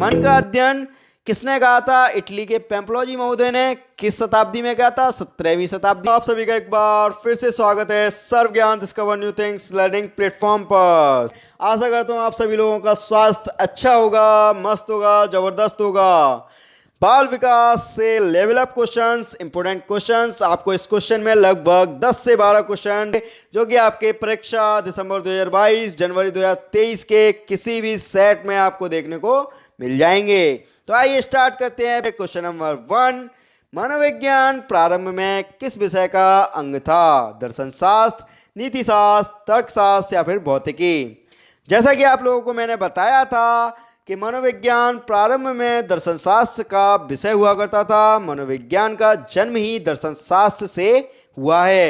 मन का अध्ययन किसने कहा था? इटली के पेम्प्लोजी महोदय ने। किस शताब्दी में कहा था? 17वीं शताब्दी। आप सभी का एक बार फिर से स्वागत है सर्व ज्ञान discover new things learning platform पर। आशा करता हूँ आप सभी लोगों का स्वास्थ्य अच्छा होगा, मस्त होगा, जबरदस्त होगा। बाल विकास से level up questions, important questions, आपको इस क्वेश्चन में लगभग 10 से 12 क्वेश्चन जो कि आपके परीक्षा दिसंबर 2022 जनवरी 2023 के किसी भी सेट में आपको देखने को मिल जाएंगे। तो आइए स्टार्ट करते हैं। क्वेश्चन नंबर 1, मनोविज्ञान प्रारंभ में किस विषय का अंग था? दर्शन शास्त्र, नीति शास्त्र, तर्कशास्त्र या फिर भौतिकी? जैसा कि आप लोगों को मैंने बताया था कि मनोविज्ञान प्रारंभ में दर्शन शास्त्र का विषय हुआ करता था। मनोविज्ञान का जन्म ही दर्शन शास्त्र से हुआ है।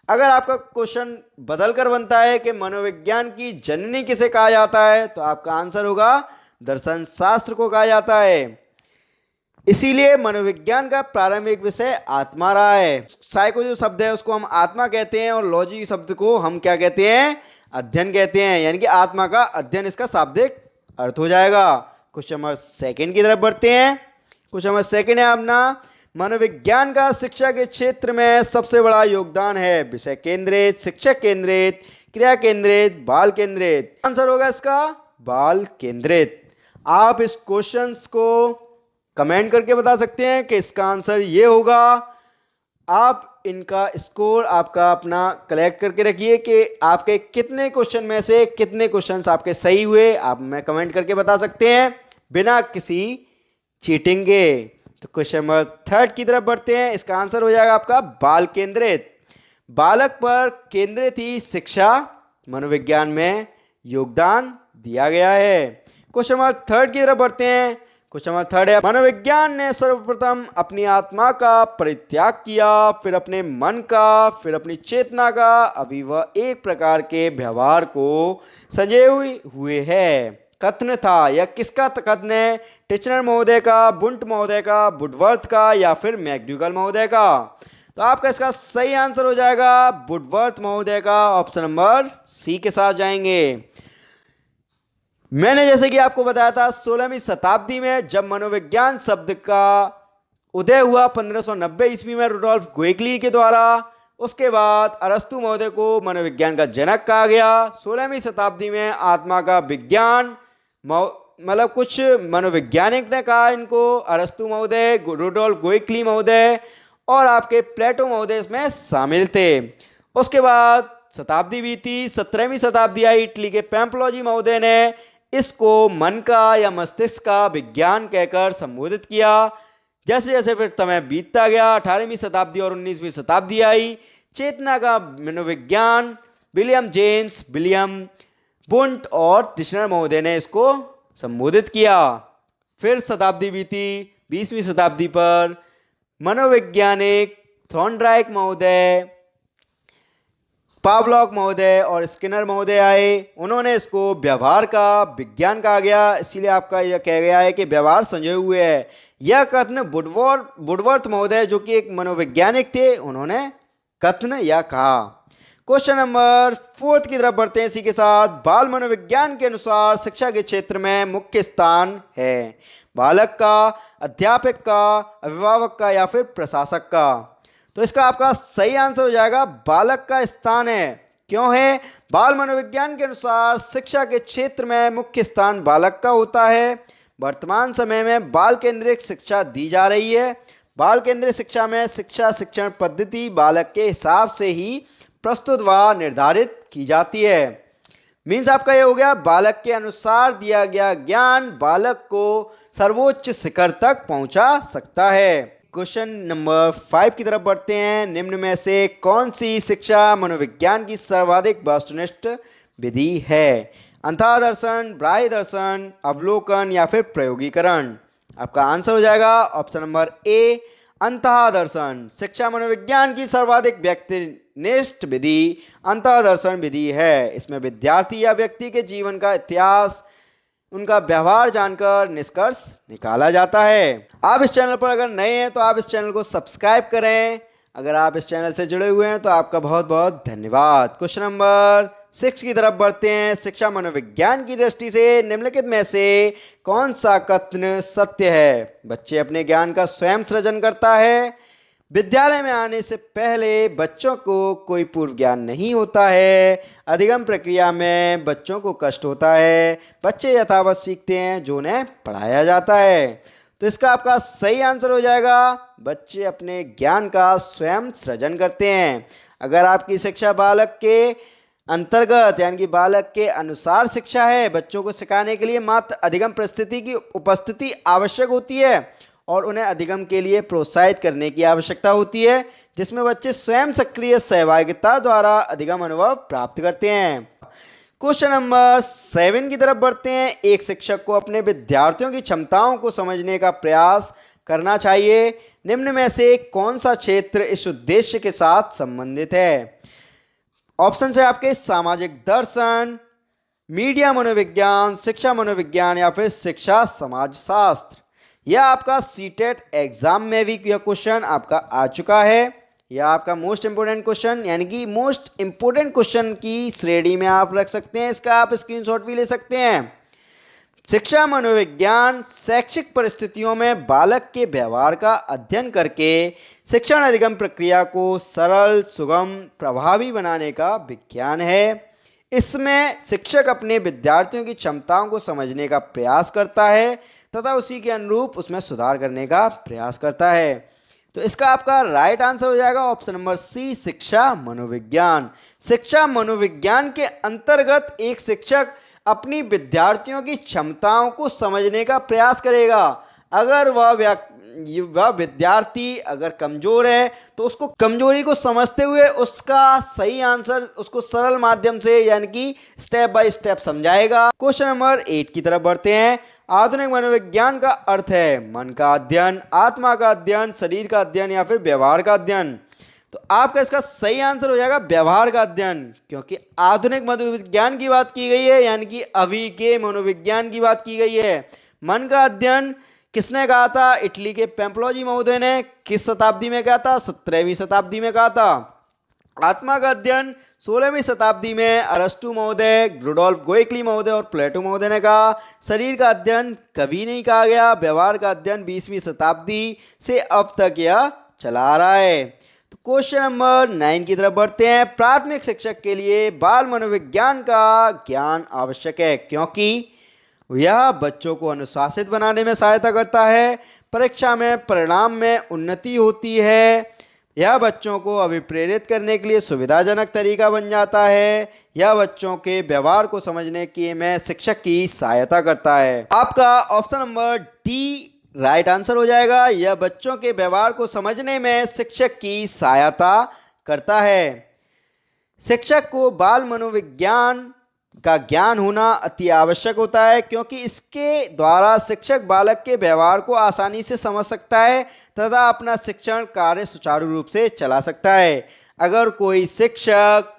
अगर आपका क्वेश्चन बदल कर बनता है कि मनोविज्ञान की जननी किसे कहा जाता है, तो आपका आंसर होगा दर्शन शास्त्र को कहा जाता है। इसीलिए मनोविज्ञान का प्रारंभिक विषय आत्मा रहा है। साइको जो शब्द है उसको हम आत्मा कहते हैं और लॉजी शब्द को हम क्या कहते हैं? अध्ययन कहते हैं, यानी कि आत्मा का अध्ययन इसका शाब्दिक अर्थ हो जाएगा। क्वेश्चन नंबर 2 की तरफ बढ़ते हैं। क्वेश्चन नंबर 2 है अपना, मनोविज्ञान का शिक्षा के क्षेत्र में सबसे बड़ा योगदान है? विषय केंद्रित, शिक्षक केंद्रित, क्रिया केंद्रित, बाल केंद्रित? आंसर होगा इसका बाल केंद्रित। आप इस क्वेश्चंस को कमेंट करके बता सकते हैं कि इसका आंसर ये होगा। आप इनका स्कोर आपका अपना कलेक्ट करके रखिए कि आपके कितने क्वेश्चन में से कितने क्वेश्चंस आपके सही हुए। आप में कमेंट करके बता सकते हैं बिना किसी चीटिंग के। तो क्वेश्चन नंबर 3 की तरफ बढ़ते हैं। इसका आंसर हो जाएगा आपका बाल केंद्रित। बालक पर केंद्रित ही शिक्षा मनोविज्ञान में योगदान दिया गया है। क्वेश्चन नंबर 3 की तरफ बढ़ते हैं। क्वेश्चन नंबर 3 है, मनोविज्ञान ने सर्वप्रथम अपनी आत्मा का परित्याग किया, फिर अपने मन का, फिर अपनी चेतना का, अभी वह एक प्रकार के व्यवहार को संजोए हुए है। कथन था, यह किसका कथन है? टिचनर महोदय का, बुंट महोदय का, वुडवर्थ का या फिर मैकडूगल महोदय का? तो आपका इसका सही आंसर हो जाएगा वुडवर्थ महोदय का। ऑप्शन नंबर सी के साथ जाएंगे। मैंने जैसे कि आपको बताया था 16वीं शताब्दी में जब मनोविज्ञान शब्द का उदय हुआ 1590 ईस्वी में रुडोल्फ गोएकली के द्वारा, उसके बाद अरस्तु महोदय को मनोविज्ञान का जनक कहा गया। 16वीं शताब्दी में आत्मा का विज्ञान मतलब कुछ मनोवैज्ञानिक ने कहा इनको, अरस्तु महोदय, रुडोल्फ गोएकली महोदय और आपके प्लेटो महोदय इसमें शामिल थे। उसके बाद शताब्दी बीती, 17वीं शताब्दी आई, इटली के पेम्प्लोजी महोदय ने इसको मन का या मस्तिष्क का विज्ञान कहकर संबोधित किया। जैसे जैसे फिर समय बीतता गया, 18वीं शताब्दी और 19वीं शताब्दी आई, चेतना का मनोविज्ञान विलियम जेम्स, विलियम बुंट और टिचनर महोदय ने इसको संबोधित किया। फिर शताब्दी बीती, 20वीं शताब्दी पर मनोवैज्ञानिक थॉर्नडाइक महोदय, पावलॉक महोदय और स्किनर महोदय आए। उन्होंने इसको व्यवहार का विज्ञान कहा गया, इसीलिए आपका यह कहा गया है कि व्यवहार संजोए हुए है। यह कथन वुडवर्थ महोदय जो कि एक मनोवैज्ञानिक थे, उन्होंने कथन या कहा। क्वेश्चन नंबर 4 की तरफ बढ़ते हैं इसी के साथ। बाल मनोविज्ञान के अनुसार शिक्षा के क्षेत्र में मुख्य स्थान है? बालक का, अध्यापक का, अभिभावक का या फिर प्रशासक का? तो इसका आपका सही आंसर हो जाएगा बालक का स्थान है। क्यों है? बाल मनोविज्ञान के अनुसार शिक्षा के क्षेत्र में मुख्य स्थान बालक का होता है। वर्तमान समय में बाल केंद्रित शिक्षा दी जा रही है। बाल केंद्रित शिक्षा में शिक्षा शिक्षण पद्धति बालक के हिसाब से ही प्रस्तुत व निर्धारित की जाती है। मीन्स आपका ये हो गया, बालक के अनुसार दिया गया ज्ञान बालक को सर्वोच्च शिखर तक पहुंचा सकता है। क्वेश्चन नंबर 5 की तरफ बढ़ते हैं। निम्न में से कौन सी शिक्षा मनोविज्ञान की सर्वाधिक वस्तुनिष्ठ विधि है? अंतः दर्शन, बाह्य दर्शन, अवलोकन या फिर प्रयोगीकरण? आपका आंसर हो जाएगा ऑप्शन नंबर ए, अंतः दर्शन। शिक्षा मनोविज्ञान की सर्वाधिक व्यक्तिनिष्ठ विधि अंतः दर्शन विधि है। इसमें विद्यार्थी या व्यक्ति के जीवन का इतिहास, उनका व्यवहार जानकर निष्कर्ष निकाला जाता है। आप इस चैनल पर अगर नए हैं तो आप इस चैनल को सब्सक्राइब करें। अगर आप इस चैनल से जुड़े हुए हैं तो आपका बहुत बहुत धन्यवाद। क्वेश्चन नंबर 6 की तरफ बढ़ते हैं। शिक्षा मनोविज्ञान की दृष्टि से निम्नलिखित में से कौन सा कथन सत्य है? बच्चे अपने ज्ञान का स्वयं सृजन करता है। विद्यालय में आने से पहले बच्चों को कोई पूर्व ज्ञान नहीं होता है। अधिगम प्रक्रिया में बच्चों को कष्ट होता है। बच्चे यथावत सीखते हैं जो उन्हें पढ़ाया जाता है। तो इसका आपका सही आंसर हो जाएगा, बच्चे अपने ज्ञान का स्वयं सृजन करते हैं। अगर आपकी शिक्षा बालक के अंतर्गत यानी कि बालक के अनुसार शिक्षा है, बच्चों को सिखाने के लिए मात्र अधिगम परिस्थिति की उपस्थिति आवश्यक होती है और उन्हें अधिगम के लिए प्रोत्साहित करने की आवश्यकता होती है, जिसमें बच्चे स्वयं सक्रिय सहभागिता द्वारा अधिगम अनुभव प्राप्त करते हैं। क्वेश्चन नंबर 7 की तरफ बढ़ते हैं। एक शिक्षक को अपने विद्यार्थियों की क्षमताओं को समझने का प्रयास करना चाहिए। निम्न में से कौन सा क्षेत्र इस उद्देश्य के साथ संबंधित है? ऑप्शन है आपके सामाजिक दर्शन, मीडिया मनोविज्ञान, शिक्षा मनोविज्ञान या फिर शिक्षा समाजशास्त्र। यह आपका सीटेट एग्जाम में भी यह क्वेश्चन आपका आ चुका है। यह आपका मोस्ट इंपोर्टेंट क्वेश्चन यानी कि मोस्ट इंपोर्टेंट क्वेश्चन की श्रेणी में आप रख सकते हैं। इसका आप स्क्रीनशॉट भी ले सकते हैं। शिक्षा मनोविज्ञान शैक्षिक परिस्थितियों में बालक के व्यवहार का अध्ययन करके शिक्षण अधिगम प्रक्रिया को सरल, सुगम, प्रभावी बनाने का विज्ञान है। इसमें शिक्षक अपने विद्यार्थियों की क्षमताओं को समझने का प्रयास करता है तथा उसी के अनुरूप उसमें सुधार करने का प्रयास करता है। तो इसका आपका राइट आंसर हो जाएगा ऑप्शन नंबर सी, शिक्षा मनोविज्ञान। शिक्षा मनोविज्ञान के अंतर्गत एक शिक्षक अपनी विद्यार्थियों की क्षमताओं को समझने का प्रयास करेगा। अगर वह विद्यार्थी अगर कमजोर है तो उसको कमजोरी को समझते हुए उसका सही आंसर उसको सरल माध्यम से यानी कि स्टेप बाय स्टेप समझाएगा। क्वेश्चन नंबर 8 की तरफ बढ़ते हैं। आधुनिक मनोविज्ञान का अर्थ है मन का अध्ययन, आत्मा का अध्ययन, शरीर का अध्ययन या फिर व्यवहार का अध्ययन। तो आपका इसका सही आंसर हो जाएगा व्यवहार का अध्ययन, क्योंकि आधुनिक मनोविज्ञान की बात की गई है यानी कि अभी के मनोविज्ञान की बात की गई है। मन का अध्ययन किसने कहा था? इटली के पेम्प्लोजी महोदय ने। किस शताब्दी में कहा था? 17वीं शताब्दी में कहा था। आत्मा का अध्ययन 16वीं शताब्दी में अरस्तु महोदय, रुडोल्फ गोएकली महोदय और प्लेटो महोदय ने कहा। शरीर का अध्ययन कभी नहीं कहा गया। व्यवहार का अध्ययन 20वीं शताब्दी से अब तक यह चला आ रहा है। तो क्वेश्चन नंबर 9 की तरफ बढ़ते हैं। प्राथमिक शिक्षक के लिए बाल मनोविज्ञान का ज्ञान आवश्यक है क्योंकि यह बच्चों को अनुशासित बनाने में सहायता करता है, परीक्षा में परिणाम में उन्नति होती है, यह बच्चों को अभिप्रेरित करने के लिए सुविधाजनक तरीका बन जाता है, यह बच्चों के व्यवहार को समझने की में शिक्षक की सहायता करता है। आपका option number D right answer हो जाएगा। यह बच्चों के व्यवहार को समझने में शिक्षक की सहायता करता है। शिक्षक को बाल मनोविज्ञान का ज्ञान होना अति आवश्यक होता है क्योंकि इसके द्वारा शिक्षक बालक के व्यवहार को आसानी से समझ सकता है तथा अपना शिक्षण कार्य सुचारू रूप से चला सकता है। अगर कोई शिक्षक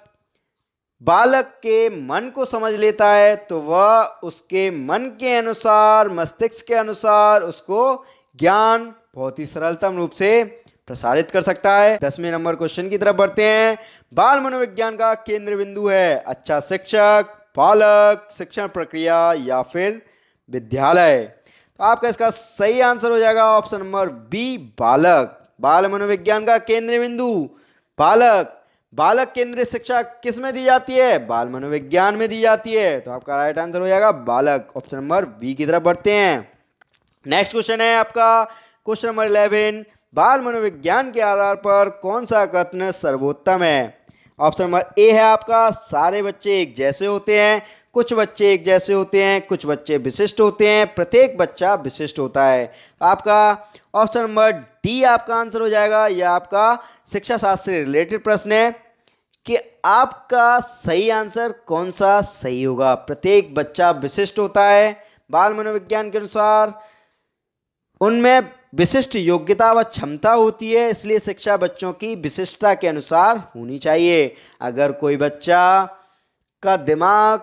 बालक के मन को समझ लेता है तो वह उसके मन के अनुसार, मस्तिष्क के अनुसार उसको ज्ञान बहुत ही सरलतम रूप से प्रसारित कर सकता है। 10वें नंबर क्वेश्चन की तरफ बढ़ते हैं। बाल मनोविज्ञान का केंद्र बिंदु है अच्छा शिक्षक, बालक, शिक्षण प्रक्रिया या फिर विद्यालय। तो आपका इसका सही आंसर हो जाएगा ऑप्शन नंबर बी, बालक। बाल मनोविज्ञान का केंद्र बिंदु बालक। बालक केंद्रित शिक्षा किस में दी जाती है? बाल मनोविज्ञान में दी जाती है। तो आपका राइट आंसर हो जाएगा बालक। ऑप्शन नंबर बी की तरफ बढ़ते हैं। नेक्स्ट क्वेश्चन है आपका क्वेश्चन नंबर 11। बाल मनोविज्ञान के आधार पर कौन सा कथन सर्वोत्तम है? ऑप्शन नंबर ए है आपका सारे बच्चे एक जैसे होते हैं, कुछ बच्चे एक जैसे होते हैं, कुछ बच्चे विशिष्ट होते हैं, प्रत्येक बच्चा विशिष्ट होता है। तो आपका ऑप्शन नंबर डी आपका आंसर हो जाएगा। यह आपका शिक्षा शास्त्र से रिलेटेड प्रश्न है कि आपका सही आंसर कौन सा सही होगा। प्रत्येक बच्चा विशिष्ट होता है। बाल मनोविज्ञान के अनुसार उनमें विशिष्ट योग्यता व क्षमता होती है, इसलिए शिक्षा बच्चों की विशिष्टता के अनुसार होनी चाहिए। अगर कोई बच्चा का दिमाग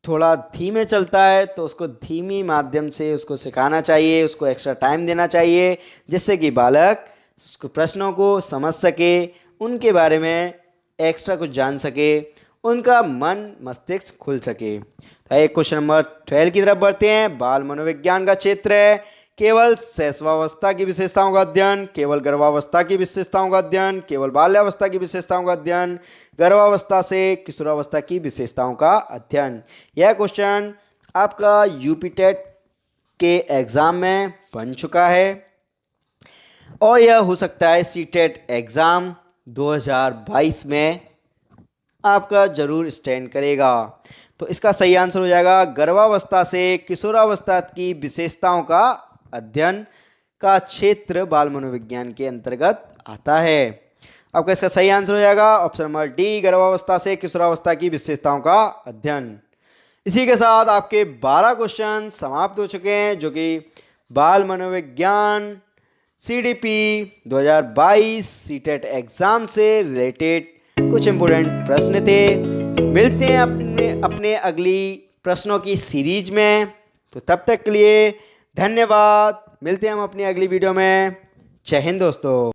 थोड़ा धीमे चलता है तो उसको धीमी माध्यम से उसको सिखाना चाहिए, उसको एक्स्ट्रा टाइम देना चाहिए जिससे कि बालक उसको प्रश्नों को समझ सके, उनके बारे में एक्स्ट्रा कुछ जान सके उनका मन मस्तिष्क खुल सके। तो एक क्वेश्चन नंबर 12 की तरफ बढ़ते हैं। बाल मनोविज्ञान का क्षेत्र है केवल शैशवावस्था की विशेषताओं का अध्ययन, केवल गर्भावस्था की विशेषताओं का अध्ययन, केवल बाल्यावस्था की विशेषताओं का अध्ययन, गर्भावस्था से किशोरावस्था की विशेषताओं का अध्ययन। यह क्वेश्चन आपका यूपी टेट के एग्जाम में बन चुका है और यह हो सकता है सी टेट एग्जाम 2022 में आपका जरूर स्टैंड करेगा। तो इसका सही आंसर हो जाएगा गर्भावस्था से किशोरावस्था की विशेषताओं का अध्ययन का क्षेत्र बाल मनोविज्ञान के अंतर्गत आता है। आपका इसका सही आंसर हो जाएगा ऑप्शन नंबर डी, गर्भावस्था से किशोरावस्था की विशेषताओं का अध्ययन। इसी के साथ आपके 12 क्वेश्चन समाप्त हो चुके हैं जो कि बाल मनोविज्ञान CDP 2022 सीटेट एग्जाम से रिलेटेड कुछ इंपोर्टेंट प्रश्न थे। मिलते हैं अपने अगली प्रश्नों की सीरीज में। तो तब तक के लिए धन्यवाद। मिलते हैं हम अपनी अगली वीडियो में। जय हिंद दोस्तों।